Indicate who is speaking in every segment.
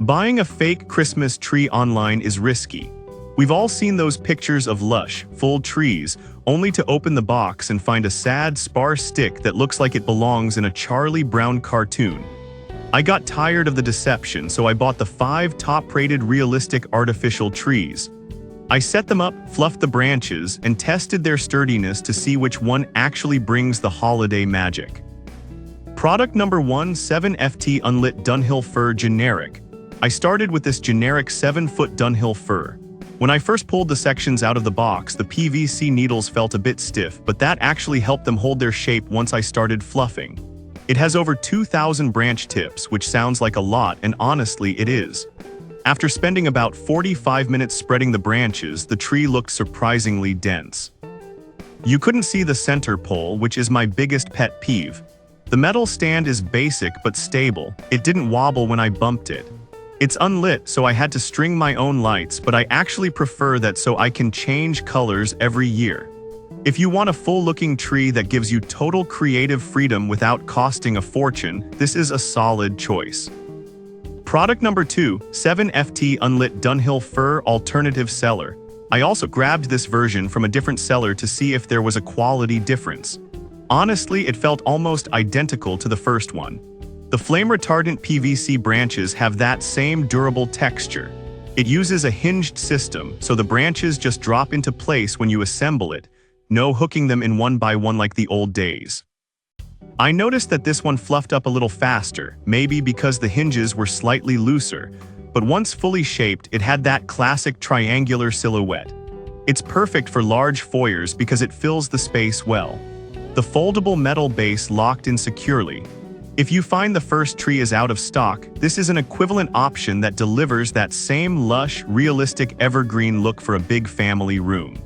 Speaker 1: Buying a fake Christmas tree online is risky. We've all seen those pictures of lush, full trees, only to open the box and find a sad, sparse stick that looks like it belongs in a Charlie Brown cartoon. I got tired of the deception, so I bought the 5 top-rated realistic artificial trees. I set them up, fluffed the branches, and tested their sturdiness to see which one actually brings the holiday magic. Product number 1, 7FT Unlit Dunhill Fir Generic. I started with this generic 7-foot Dunhill fir. When I first pulled the sections out of the box, the PVC needles felt a bit stiff, but that actually helped them hold their shape once I started fluffing. It has over 2,000 branch tips, which sounds like a lot, and honestly, it is. After spending about 45 minutes spreading the branches, the tree looked surprisingly dense. You couldn't see the center pole, which is my biggest pet peeve. The metal stand is basic but stable. It didn't wobble when I bumped it. It's unlit, so I had to string my own lights, but I actually prefer that so I can change colors every year. If you want a full-looking tree that gives you total creative freedom without costing a fortune, this is a solid choice. Product number 2, 7FT Unlit Dunhill Fir Alternative Seller. I also grabbed this version from a different seller to see if there was a quality difference. Honestly, it felt almost identical to the first one. The flame-retardant PVC branches have that same durable texture. It uses a hinged system, so the branches just drop into place when you assemble it, no hooking them in one by one like the old days. I noticed that this one fluffed up a little faster, maybe because the hinges were slightly looser, but once fully shaped, it had that classic triangular silhouette. It's perfect for large foyers because it fills the space well. The foldable metal base locked in securely. If you find the first tree is out of stock, this is an equivalent option that delivers that same lush, realistic evergreen look for a big family room.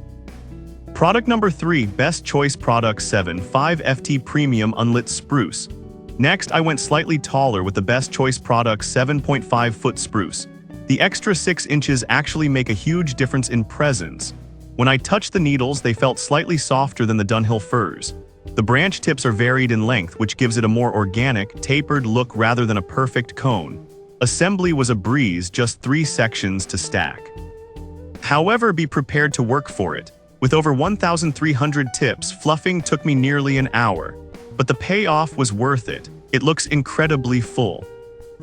Speaker 1: Product number 3, Best Choice Product 7, 5FT Premium Unlit Spruce. Next, I went slightly taller with the Best Choice Product 7.5-foot spruce. The extra 6 inches actually make a huge difference in presence. When I touched the needles, they felt slightly softer than the Dunhill firs. The branch tips are varied in length, which gives it a more organic, tapered look rather than a perfect cone. Assembly was a breeze, just 3 sections to stack. However, be prepared to work for it. With over 1,300 tips, fluffing took me nearly an hour. But the payoff was worth it. It looks incredibly full.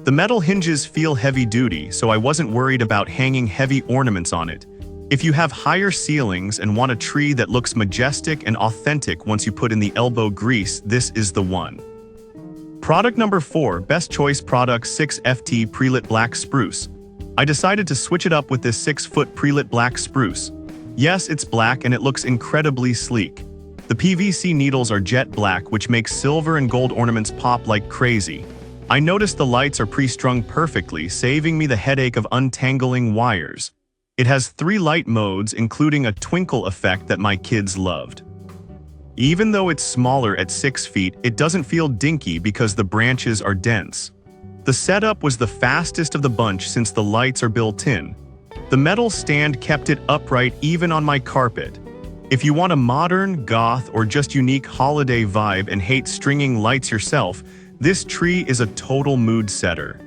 Speaker 1: The metal hinges feel heavy-duty, so I wasn't worried about hanging heavy ornaments on it. If you have higher ceilings and want a tree that looks majestic and authentic once you put in the elbow grease, this is the one. Product number 4, Best Choice Product 6FT Pre-Lit Black Spruce. I decided to switch it up with this 6-foot pre-lit black spruce. Yes, it's black and it looks incredibly sleek. The PVC needles are jet black, which makes silver and gold ornaments pop like crazy. I noticed the lights are pre-strung perfectly, saving me the headache of untangling wires. It has 3 light modes, including a twinkle effect that my kids loved. Even though it's smaller at 6 feet, it doesn't feel dinky because the branches are dense. The setup was the fastest of the bunch since the lights are built in. The metal stand kept it upright even on my carpet. If you want a modern, goth, or just unique holiday vibe and hate stringing lights yourself, this tree is a total mood setter.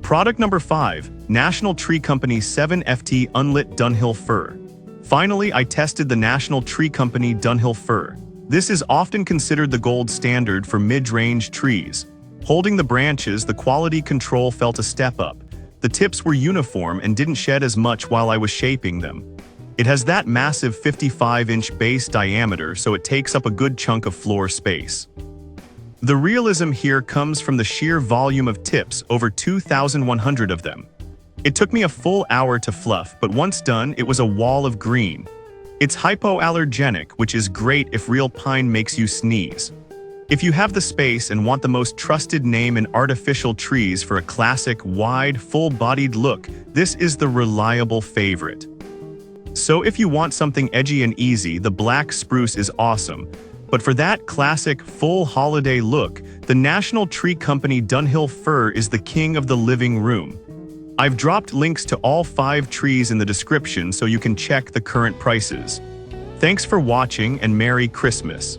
Speaker 1: Product number 5, National Tree Company 7FT Unlit Dunhill Fir. Finally, I tested the National Tree Company Dunhill Fir. This is often considered the gold standard for mid-range trees. Holding the branches, the quality control felt a step up. The tips were uniform and didn't shed as much while I was shaping them. It has that massive 55-inch base diameter, so it takes up a good chunk of floor space. The realism here comes from the sheer volume of tips, over 2,100 of them. It took me a full hour to fluff, but once done, it was a wall of green. It's hypoallergenic, which is great if real pine makes you sneeze. If you have the space and want the most trusted name in artificial trees for a classic, wide, full-bodied look, this is the reliable favorite. So if you want something edgy and easy, the black spruce is awesome. But for that classic, full holiday look, the National Tree Company Dunhill Fir is the king of the living room. I've dropped links to all 5 trees in the description so you can check the current prices. Thanks for watching and Merry Christmas!